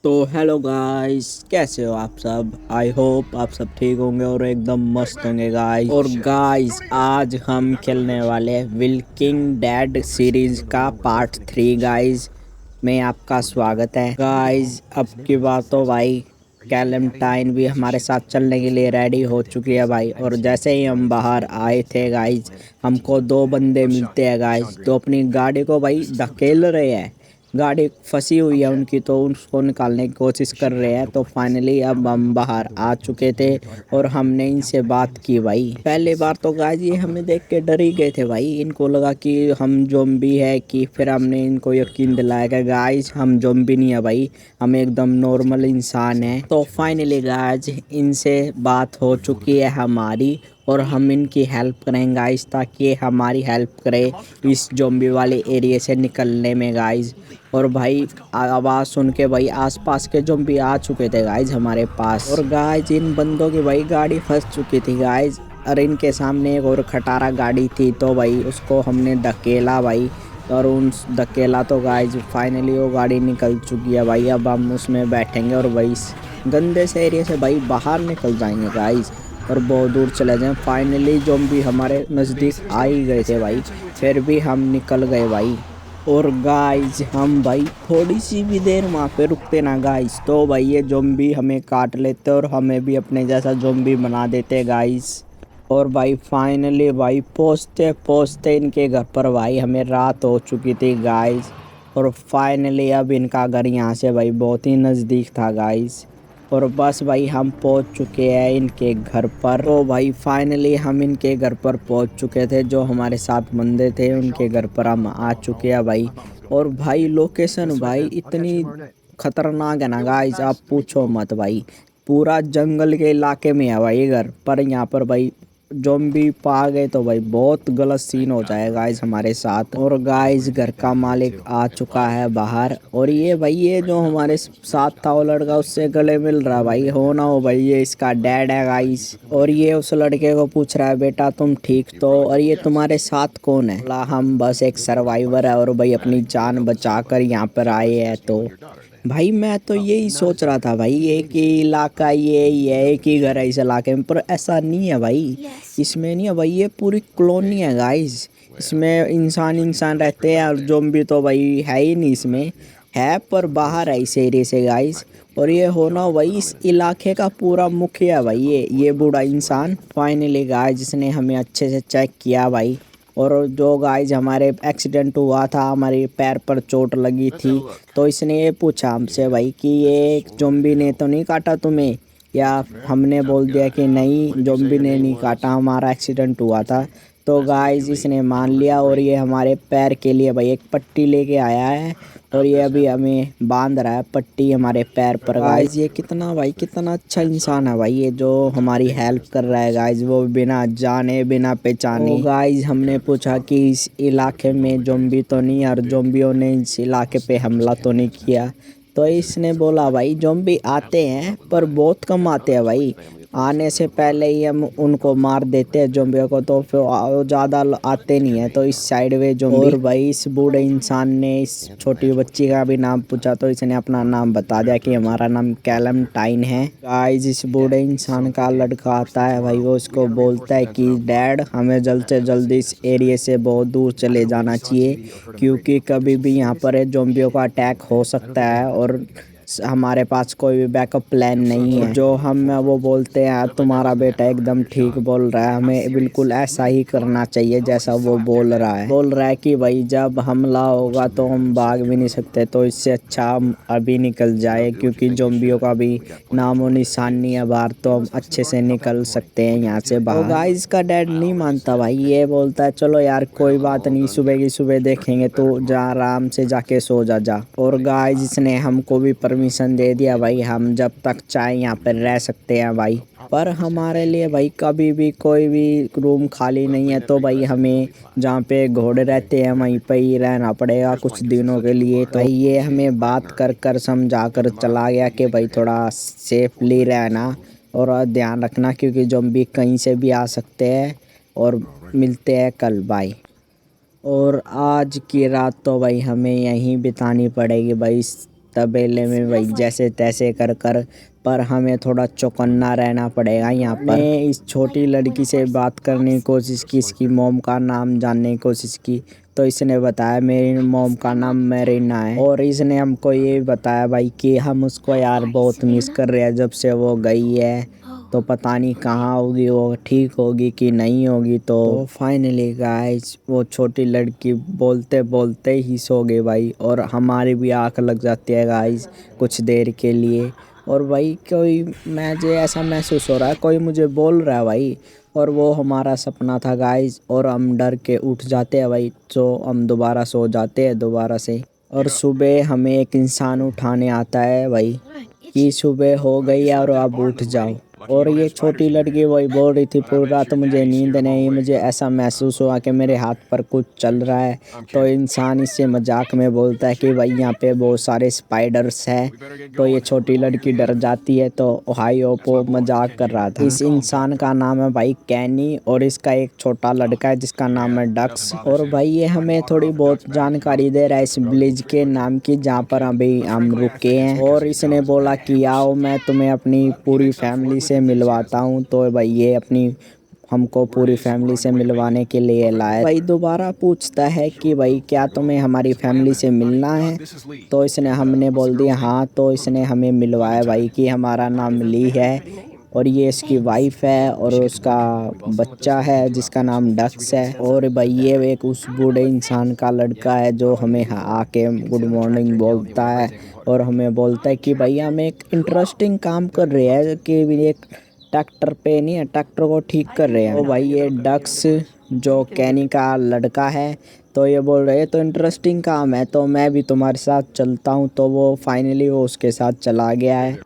तो hello guys, कैसे हो आप सब। आई होप आप सब ठीक होंगे और एकदम मस्त होंगे गाइस। और गाइस आज हम खेलने वाले हैं विल्किंग डेड सीरीज का पार्ट 3 गाइस। में आपका स्वागत है गाइस। अब की बात तो भाई कैलेंटाइन भी हमारे साथ चलने के लिए रेडी हो चुकी है भाई। और जैसे ही हम बाहर आए थे गाइस, हमको दो बंदे मिलते हैं गाइस, तो अपनी गाड़ी को भाई धकेल रहे हैं। गाड़ी फंसी हुई है उनकी, तो उसको निकालने की कोशिश कर रहे हैं। तो फाइनली अब हम बाहर आ चुके थे और हमने इनसे बात की भाई। पहले बार तो गाइस ये हमें देख के डर ही गए थे भाई। इनको लगा कि हम ज़ॉम्बी है कि, फिर हमने इनको यकीन दिलाया कि गाइस हम ज़ॉम्बी नहीं है भाई, हम एकदम नॉर्मल इंसान हैं। तो फाइनली गाइस इनसे बात हो चुकी है हमारी और हम इनकी हेल्प करेंगे गाइस, ताकि ये हमारी हेल्प करे इस ज़ॉम्बी वाले एरिया से निकलने में गाइस। और भाई आवाज़ सुन के भाई आसपास के ज़ॉम्बी आ चुके थे गाइस हमारे पास। और गाइस इन बंदों की भाई गाड़ी फंस चुकी थी गाइस, और इनके सामने एक और खटारा गाड़ी थी, तो भाई उसको हमने धकेला भाई। और उन धकेला तो गाइस फाइनली वो गाड़ी निकल चुकी है भाई। अब हम उसमें बैठेंगे और भाई इस गंदे से एरिया से भाई बाहर निकल जाएंगे गाइस और बहुत दूर चले जाएं। फाइनली ज़ॉम्बी हमारे नज़दीक आ ही गए थे भाई, फिर भी हम निकल गए भाई। और गाइस हम भाई थोड़ी सी भी देर वहाँ पे रुकते ना गाइस, तो भाई ये ज़ॉम्बी हमें काट लेते और हमें भी अपने जैसा ज़ॉम्बी बना देते गाइस। और भाई फाइनली भाई पहुँचते पहुँचते इनके घर पर भाई हमें रात हो चुकी थी गाइस। और फाइनली अब इनका घर यहाँ से भाई बहुत ही नज़दीक था गाइस। और बस भाई हम पहुंच चुके हैं इनके घर पर। तो भाई फाइनली हम इनके घर पर पहुंच चुके थे, जो हमारे साथ बंदे थे उनके घर पर हम आ चुके हैं भाई। और भाई लोकेशन भाई इतनी खतरनाक है ना गाइस, आप पूछो मत भाई। पूरा जंगल के इलाके में है भाई घर पर। यहाँ पर भाई ज़ॉम्बी पा गए तो भाई बहुत गलत सीन हो जाएगा गाइस हमारे साथ। और गाइस घर का मालिक आ चुका है बाहर, और ये भाई ये जो हमारे साथ था वो लड़का उससे गले मिल रहा भाई। हो ना हो भाई ये इसका डैड है गाइस। और ये उस लड़के को पूछ रहा है, बेटा तुम ठीक तो, और ये तुम्हारे साथ कौन है। बोला हम बस एक सर्वाइवर है और भाई अपनी जान बचाकर यहाँ पर आए हैं। तो भाई मैं तो यही सोच रहा था भाई, एक ही इलाका ये एक ही घर है इस इलाके में, पर ऐसा नहीं है भाई। इसमें नहीं है भाई, ये पूरी कॉलोनी है गाइस। इसमें इंसान इंसान रहते हैं और ज़ॉम्बी तो भाई है ही नहीं इसमें, है पर बाहर है इस एरिया से गाइस। और ये होना भाई इस इलाके का पूरा मुखिया भाई, ये बूढ़ा इंसान। फाइनली गाइस जिसने हमें अच्छे से चेक किया भाई। और जो गाइस हमारे एक्सीडेंट हुआ था, हमारे पैर पर चोट लगी थी, तो इसने ये पूछा हमसे भाई कि ये ज़ॉम्बी ने तो नहीं काटा तुम्हें, या हमने बोल दिया कि नहीं ज़ॉम्बी ने नहीं काटा, हमारा एक्सीडेंट हुआ था। तो गाइस इसने मान लिया और ये हमारे पैर के लिए भाई एक पट्टी लेके आया है, और ये अभी हमें बांध रहा है पट्टी हमारे पैर पर गाइस। ये कितना भाई कितना अच्छा इंसान है भाई, ये जो हमारी हेल्प कर रहा है गाइस, वो बिना जाने बिना पहचाने। गाइस हमने पूछा कि इस इलाके में ज़ॉम्बी तो नहीं, और ज़ॉम्बियों ने इस इलाके पे हमला तो नहीं किया। तो इसने बोला भाई ज़ॉम्बी आते हैं पर बहुत कम आते हैं भाई, आने से पहले ही हम उनको मार देते हैं ज़ॉम्बियों को, तो फिर वो ज़्यादा आते नहीं है। तो इस साइड वे ज़ॉम्बी। और भाई इस बूढ़े इंसान ने इस छोटी बच्ची का भी नाम पूछा, तो इसने अपना नाम बता दिया कि हमारा नाम कैलेंटाइन है गाइस। इस बूढ़े इंसान का लड़का आता है भाई, वो उसको बोलता है कि डैड हमें जल्द से जल्द इस एरिया से बहुत दूर चले जाना चाहिए, क्योंकि कभी भी यहाँ पर ज़ॉम्बियों का अटैक हो सकता है और हमारे पास कोई भी बैकअप प्लान नहीं है। जो हम वो बोलते हैं तुम्हारा बेटा एकदम ठीक बोल रहा है, हमें बिल्कुल ऐसा ही करना चाहिए जैसा वो बोल रहा है। बोल रहा है कि भाई जब हमला होगा तो हम भाग भी नहीं सकते, तो इससे अच्छा हम अभी निकल जाए, क्योंकि ज़ॉम्बियों का भी नामो निशान नहीं है बाहर, तो हम अच्छे से निकल सकते हैं यहाँ से बाहर। तो गाइस का डैड नहीं मानता भाई, ये बोलता है चलो यार कोई बात नहीं, सुबह की सुबह देखेंगे, तो जा आराम से जाके सो जा। और गाइस इसने हमको भी परमिशन दे दिया भाई, हम जब तक चाहे यहाँ पर रह सकते हैं भाई। पर हमारे लिए भाई कभी भी कोई भी रूम खाली नहीं है, तो भाई हमें जहाँ पे घोड़े रहते हैं वहीं पे ही रहना पड़ेगा कुछ दिनों के लिए। तो भाई ये हमें बात कर कर समझा कर चला गया कि भाई थोड़ा सेफली रहना और ध्यान रखना, क्योंकि ज़ॉम्बी कहीं से भी आ सकते हैं। और मिलते हैं कल, बाय। और आज की रात तो भाई हमें यहीं बितानी पड़ेगी भाई, तबेले में भाई जैसे तैसे कर कर, पर हमें थोड़ा चौकन्ना रहना पड़ेगा यहाँ पर। मैं इस छोटी लड़की से बात करने की कोशिश की, इसकी मॉम का नाम जानने की कोशिश की, तो इसने बताया मेरी मॉम का नाम मेरीना है। और इसने हमको ये बताया भाई कि हम उसको यार बहुत मिस कर रहे हैं जब से वो गई है, तो पता नहीं कहाँ होगी, वो ठीक होगी कि नहीं होगी। तो फाइनली गाइस वो छोटी लड़की बोलते बोलते ही सो गई भाई, और हमारी भी आँख लग जाती है गाइस कुछ देर के लिए। और भाई कोई मुझे ऐसा महसूस हो रहा है कोई मुझे बोल रहा है भाई, और वो हमारा सपना था गाइस, और हम डर के उठ जाते हैं भाई, तो हम दोबारा सो जाते हैं दोबारा से। और सुबह हमें एक इंसान उठाने आता है भाई कि सुबह हो गई है और आप उठ जाओ। और ये छोटी लड़की वही बोल रही थी पूरी रात मुझे नींद नहीं, मुझे ऐसा महसूस हुआ कि मेरे हाथ पर कुछ चल रहा है। तो इंसान इससे मजाक में बोलता है कि भाई यहाँ पे बहुत सारे स्पाइडर्स हैं। तो ये छोटी लड़की डर जाती है, तो हाई होप वो मजाक कर रहा था। इस इंसान का नाम है भाई कैनी, और इसका एक छोटा लड़का है जिसका नाम है डक्स। और भाई ये हमें थोड़ी बहुत जानकारी दे रहा है इस विलेज के नाम की जहाँ पर अभी हम रुके हैं। और इसने बोला कि आओ मैं तुम्हें अपनी पूरी फैमिली से मिलवाता हूँ। तो भाई ये अपनी हमको पूरी फैमिली से मिलवाने के लिए लाया। भाई दोबारा पूछता है कि भाई क्या तुम्हें हमारी फैमिली से मिलना है, तो इसने हमने बोल दिया हाँ। तो इसने हमें मिलवाया भाई कि हमारा नाम ली है, और ये इसकी वाइफ है, और उसका बच्चा है जिसका नाम डक्स है। और भाई ये एक उस बूढ़े इंसान का लड़का है जो हमें आके गुड मॉर्निंग बोलता है, और हमें बोलता है कि भाई हम एक इंटरेस्टिंग काम कर रहे हैं कि एक ट्रैक्टर पे नहीं है, ट्रैक्टर को ठीक कर रहे हैं। तो भाई ये डक्स जो कैनी का लड़का है, तो ये बोल रहे हैं तो इंटरेस्टिंग काम है, तो मैं भी तुम्हारे साथ चलता हूँ। तो वो फाइनली वो उसके साथ चला गया है।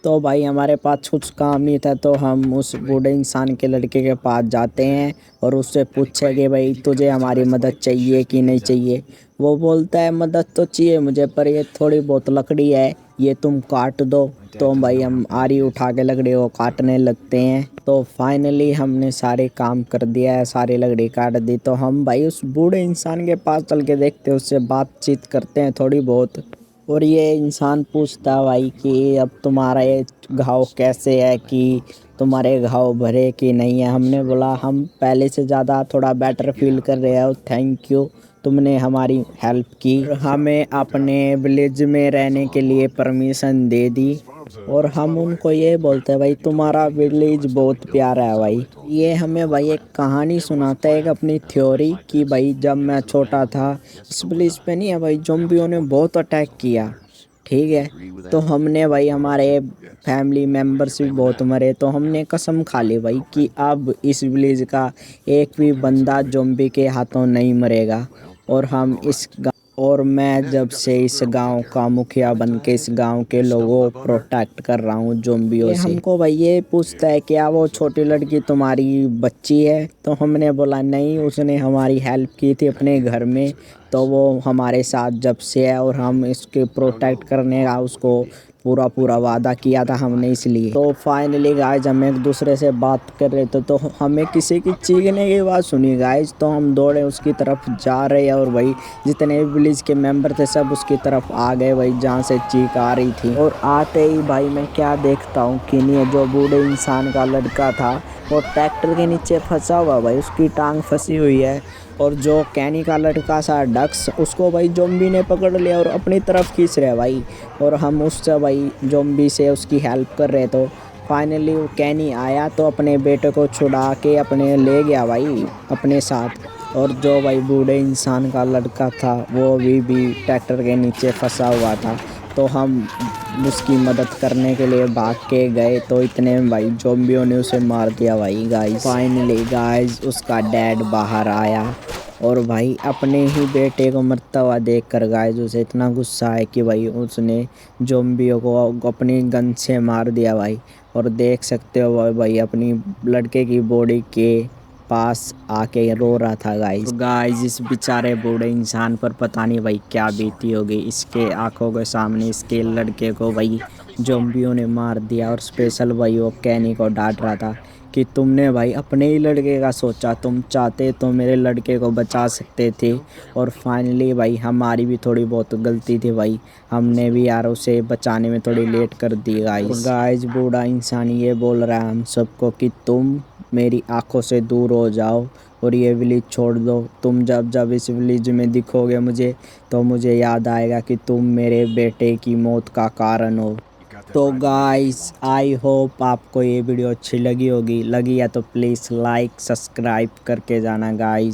तो भाई हमारे पास कुछ काम नहीं था, तो हम उस बूढ़े इंसान के लड़के के पास जाते हैं और उससे पूछे कि भाई तुझे हमारी मदद चाहिए कि नहीं चाहिए। वो बोलता है मदद तो चाहिए मुझे, पर ये थोड़ी बहुत लकड़ी है, ये तुम काट दो। तो भाई हम आरी उठा के लकड़ी को काटने लगते हैं। तो फाइनली हमने सारे काम कर दिया है, सारी लकड़ी काट दी। तो हम भाई उस बूढ़े इंसान के पास चल के देखते हैं, उससे बातचीत करते हैं थोड़ी बहुत। और ये इंसान पूछता भाई कि अब तुम्हारा ये घाव कैसे है, कि तुम्हारे घाव भरे कि नहीं है। हमने बोला हम पहले से ज़्यादा थोड़ा बेटर फील कर रहे हैं, थैंक यू तुमने हमारी हेल्प की, हमें अपने विलेज में रहने के लिए परमिशन दे दी। और हम उनको ये बोलते हैं भाई तुम्हारा विलेज बहुत प्यारा है भाई। ये हमें भाई एक कहानी सुनाता है, एक अपनी थ्योरी कि भाई जब मैं छोटा था इस विलेज पे नहीं है भाई ज़ॉम्बियों ने बहुत अटैक किया, ठीक है। तो हमने भाई हमारे फैमिली मेम्बर्स भी बहुत मरे, तो हमने कसम खा ली भाई कि अब इस विलेज का एक भी बंदा ज़ॉम्बी के हाथों नहीं मरेगा। और हम और मैं जब से इस गांव का मुखिया बन के इस गांव के लोगों को प्रोटेक्ट कर रहा हूँ ज़ॉम्बियों से। हमको भाई ये पूछता है क्या वो छोटी लड़की तुम्हारी बच्ची है, तो हमने बोला नहीं, उसने हमारी हेल्प की थी अपने घर में, तो वो हमारे साथ जब से है, और हम इसके प्रोटेक्ट करने का उसको पूरा वादा किया था हमने, इसलिए। तो फाइनली गाइज हम एक दूसरे से बात कर रहे थे, तो हमें किसी की चीखने की आवाज़ सुनी गाइज, तो हम दौड़े उसकी तरफ जा रहे हैं, और भाई जितने भी विलेज के मेंबर थे सब उसकी तरफ आ गए भाई जहाँ से चीख आ रही थी। और आते ही भाई मैं क्या देखता हूँ कि नहीं, जो बूढ़े इंसान का लड़का था वो ट्रैक्टर के नीचे फंसा हुआ भाई, उसकी टांग फंसी हुई है। और जो कैनी का लड़का सा डक्स, उसको भाई ज़ॉम्बी ने पकड़ लिया और अपनी तरफ खींच रहे भाई, और हम उससे भाई ज़ॉम्बी से उसकी हेल्प कर रहे। तो फाइनली वो कैनी आया तो अपने बेटे को छुड़ा के अपने ले गया भाई अपने साथ। और जो भाई बूढ़े इंसान का लड़का था वो अभी भी ट्रैक्टर के नीचे फंसा हुआ था, तो हम उसकी मदद करने के लिए भाग के गए, तो इतने में भाई ज़ॉम्बियों ने उसे मार दिया भाई गाइस। फाइनली गाइस उसका डैड बाहर आया, और भाई अपने ही बेटे को मरता हुआ देखकर गाइस उसे इतना गुस्सा है कि भाई उसने ज़ॉम्बियों को अपनी गन से मार दिया भाई। और देख सकते हो भाई अपनी लड़के की बॉडी के पास आके रो रहा था गाइस। तो गाइस इस बेचारे बूढ़े इंसान पर पता नहीं भाई क्या बीती होगी, इसके आंखों के सामने इसके लड़के को भाई ज़ॉम्बियों ने मार दिया। और स्पेशल भाई वो कैनी को डांट रहा था कि तुमने भाई अपने ही लड़के का सोचा, तुम चाहते तो मेरे लड़के को बचा सकते थे। और फाइनली भाई हमारी भी थोड़ी बहुत गलती थी भाई, हमने भी यार उसे बचाने में थोड़ी लेट कर दी गाइस। गाइस बूढ़ा इंसान ये बोल रहा है हम सबको कि तुम मेरी आंखों से दूर हो जाओ और ये विलेज छोड़ दो। तुम जब जब इस विलेज में दिखोगे मुझे, तो मुझे याद आएगा कि तुम मेरे बेटे की मौत का कारण हो। तो गाइस आई होप आपको ये वीडियो अच्छी लगी होगी। लगी है तो प्लीज़ लाइक सब्सक्राइब करके जाना गाइस।